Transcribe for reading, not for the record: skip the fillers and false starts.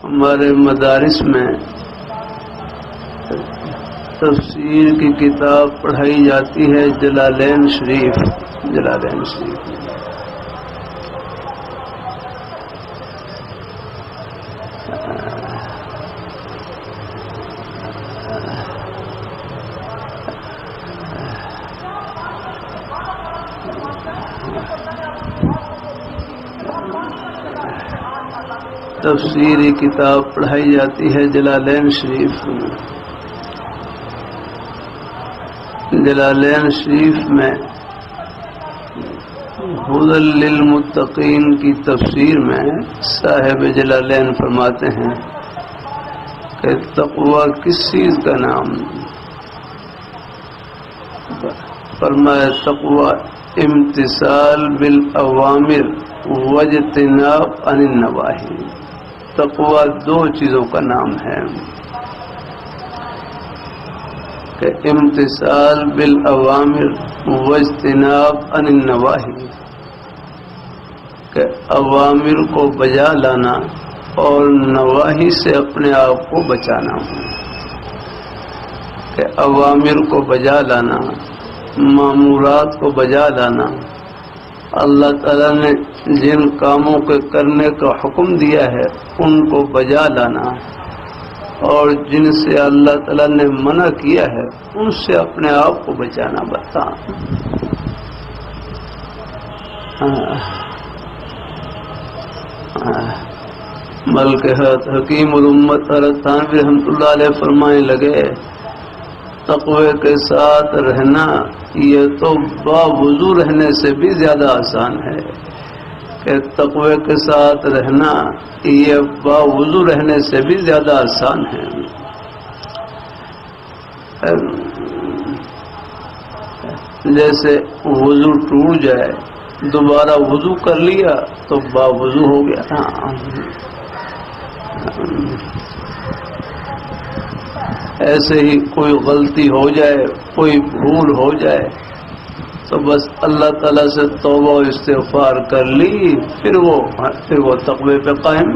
ہمارے مدارس میں تفسیر کی کتاب پڑھائی جاتی ہے جلالین شریف تفسیری کتاب پڑھائی جاتی ہے جلالین شریف میں۔ جلالین شریف میں ہدی للمتقین کی تفسیر میں صاحب جلالین فرماتے ہیں کہ تقوی کس چیز کا نام؟ فرمایا تقوی امتثال بالاوامر واجتناب عن النواہی۔ تقوی دو چیزوں کا نام ہے کہ امتثال بالاوامر واجتناب عن النواہی، کہ اوامر کو بجا لانا اور نواہی سے اپنے آپ کو بچانا، کہ اوامر کو بجا لانا، مامورات کو بجا لانا، اللہ تعالیٰ نے جن کاموں کے کرنے کا حکم دیا ہے ان کو بجا لانا، اور جن سے اللہ تعالیٰ نے منع کیا ہے ان سے اپنے آپ کو بچانا بتا۔ بلکہ حکیم الامت حضرت تھانوی رحمۃ اللہ علیہ فرمانے لگے تقوی کے ساتھ رہنا یہ تو باوضو رہنے سے بھی زیادہ آسان ہے، کہ تقوی کے ساتھ رہنا یہ باوضو رہنے سے بھی زیادہ آسان ہے۔ جیسے وضو ٹوٹ جائے دوبارہ وضو کر لیا تو باوضو ہو گیا۔ ایسے ہی کوئی غلطی ہو جائے، کوئی بھول ہو جائے تو بس اللہ تعالیٰ سے توبہ و استغفار کر لی، پھر وہ تقوی پہ قائم۔